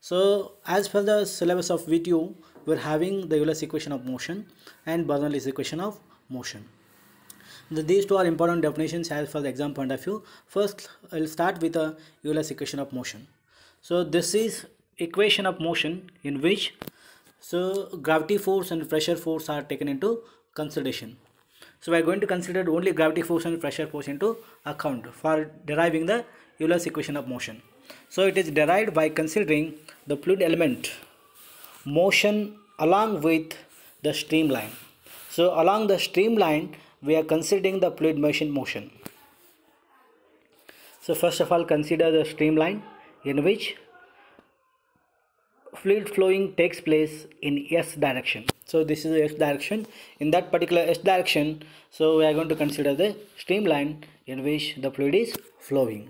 So as per the syllabus of VTU, we're having the Euler's equation of motion and Bernoulli's equation of motion. These two are important definitions as for the exam point of view. First, I'll start with the Euler's equation of motion. So this is equation of motion in which gravity force and pressure force are taken into consideration. So we are going to consider only gravity force and pressure force into account for deriving the Euler's equation of motion. So it is derived by considering the fluid element motion along with the streamline. So along the streamline we are considering the fluid motion. So first of all, consider the streamline in which fluid flowing takes place in S direction. So this is the S direction. In that particular S direction, so we are going to consider the streamline in which the fluid is flowing.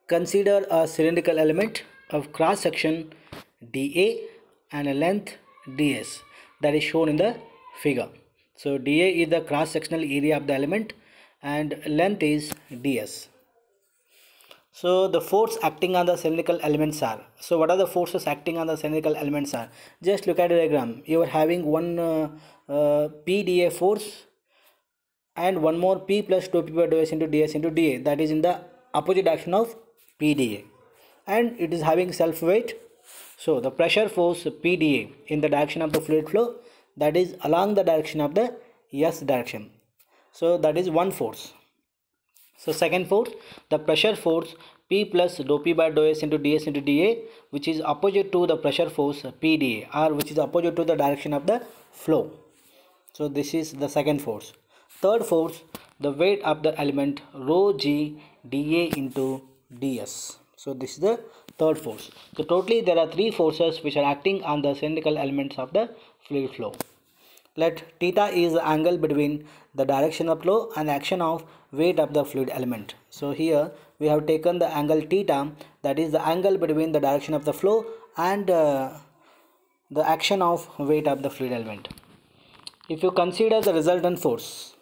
Consider a cylindrical element of cross section dA and a length ds that is shown in the figure. So dA is the cross sectional area of the element and length is ds. So the force acting on the cylindrical elements are, so what are the forces acting on the cylindrical elements are? Just look at the diagram. You are having one PdA force and one more P plus 2P by dou S into ds into dA, that is in the opposite direction of PdA, and it is having self weight. So the pressure force PdA in the direction of the fluid flow, that is along the direction of the S direction. So that is one force. So second force, the pressure force P plus dou P by dou S into ds into dA, which is opposite to the pressure force PdA, or which is opposite to the direction of the flow. So this is the second force. Third force, the weight of the element rho g dA into ds. So this is the third force. So totally there are three forces which are acting on the cylindrical elements of the fluid flow. Let theta is the angle between the direction of flow and action of weight of the fluid element. So here we have taken the angle theta, that is the angle between the direction of the flow and the action of weight of the fluid element. If you consider the resultant force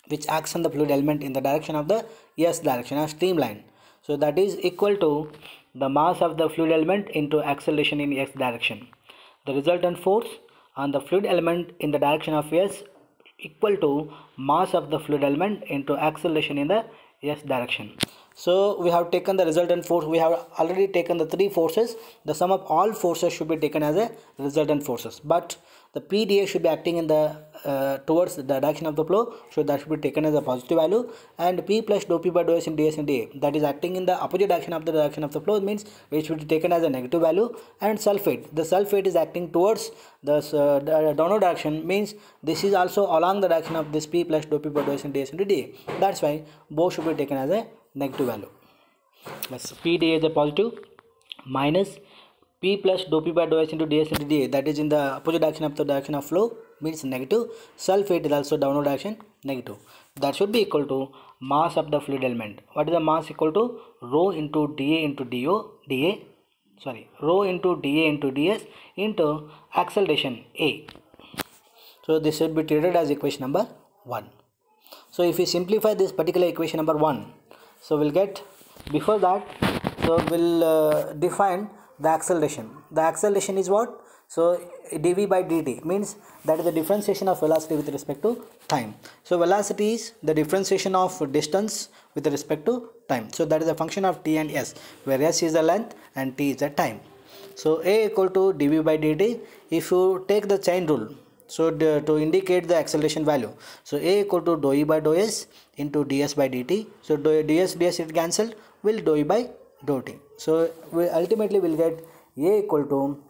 which acts on the fluid element in the direction of the S direction or streamline, so that is equal to the mass of the fluid element into acceleration in S direction. The resultant force on the fluid element in the direction of S equal to mass of the fluid element into acceleration in the S direction. So we have taken the resultant force. We have already taken the three forces. The sum of all forces should be taken as a resultant forces, but the PdA should be acting in the towards the direction of the flow, so that should be taken as a positive value, and P plus dou P by dou S in ds and dA, that is acting in the opposite direction of the flow, means it should be taken as a negative value. And sulfate, the sulfate is acting towards the downward direction, means this is also along the direction of this P plus dou P by dou S in ds and dA. That's why both should be taken as a negative value. Thus PdA is a positive, minus P plus dou P by dou S into ds into dA, that is in the opposite direction of the direction of flow, means negative. Sulfate is also downward direction, negative. That should be equal to mass of the fluid element. What is the mass? Equal to rho into dA into rho into dA into ds into acceleration A. So this should be treated as equation number 1. So if we simplify this particular equation number 1, so we'll get, before that, so we'll define the acceleration. The acceleration is what? So dv by dt means that is the differentiation of velocity with respect to time. So velocity is the differentiation of distance with respect to time. So that is a function of t and s, where s is the length and t is the time. So a equal to dv by dt. If you take the chain rule, so to indicate the acceleration value, so a equal to dou e by dou s into ds by dt. So ds is cancelled, will dou e by dou t. So we ultimately will get a equal to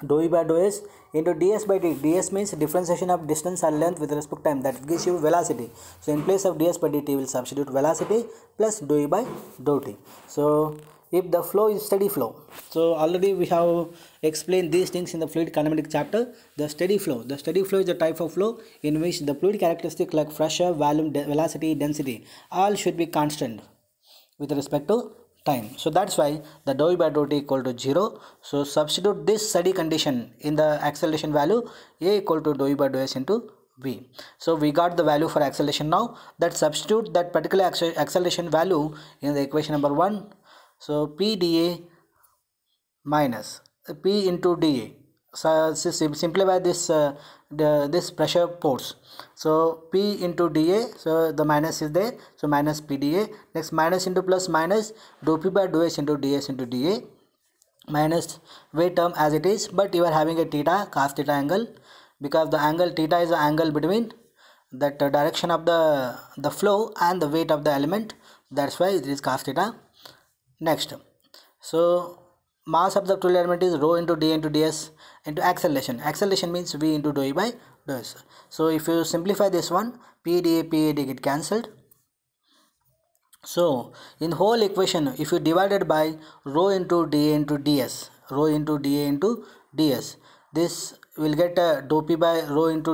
dou e by dou s into ds by dt. ds means differentiation of distance and length with respect to time, that gives you velocity. So in place of ds by dt we will substitute velocity plus dou e by dou t. So if the flow is steady flow, so already we have explained these things in the fluid kinematic chapter. The steady flow is a type of flow in which the fluid characteristic like pressure, volume, velocity, density all should be constant with respect to time. So that's why the dou e by dou t equal to 0. So substitute this steady condition in the acceleration value, a equal to dou e by dou s into v. So we got the value for acceleration now. That substitute that particular acceleration value in the equation number 1. So PdA minus P into dA. So simplify this pressure force. So P into dA. So the minus is there. So minus P dA. Next minus into plus minus dou P by dou S into ds into dA, minus weight term as it is, but you are having a theta cos theta angle, because the angle theta is the angle between that direction of the flow and the weight of the element. That's why it is cos theta. Next, so mass of the fluid element is rho into d into ds into acceleration. Acceleration means v into dou E by dou s. So if you simplify this one, p dA get cancelled. So in whole equation, if you divided by rho into dA into ds, rho into dA into ds, this will get dou P by rho into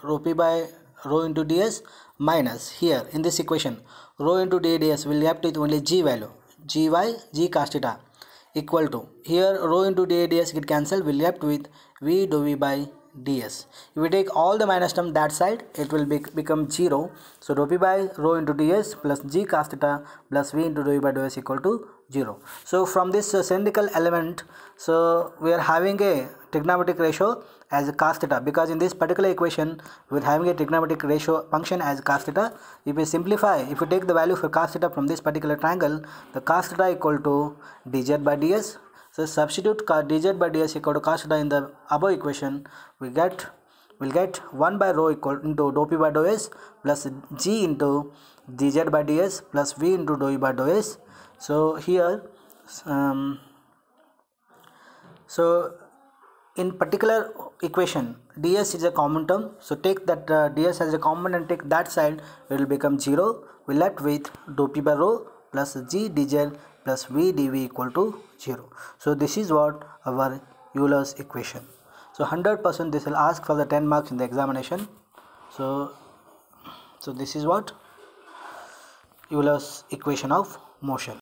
rho P by rho into ds, minus here in this equation rho into dA ds will left with only g value, g cos theta, equal to here rho into dA ds get cancelled, will left with v dou V by ds. If we take all the minus term that side, it will become 0. So dou P by rho into ds plus g cos theta plus v into dou E by dou s equal to 0. So from this cylindrical element, so we are having a trigonometric ratio as a cos theta, because in this particular equation we are having a trigonometric ratio function as cos theta. If we simplify, if we take the value for cos theta from this particular triangle, the cos theta equal to dz by ds. So substitute dz by ds equal to cos theta in the above equation. We'll get 1 by rho equal into dou P by dou s plus g into dz by ds plus v into dou E by dou s. So here so in particular equation ds is a common term, so take that ds as a common and take that side, it will become 0. We left with dou P by rho plus g dz plus v dv equal to 0. So this is what our Euler's equation. So 100% this will ask for the 10 marks in the examination. So this is what Euler's equation of motion.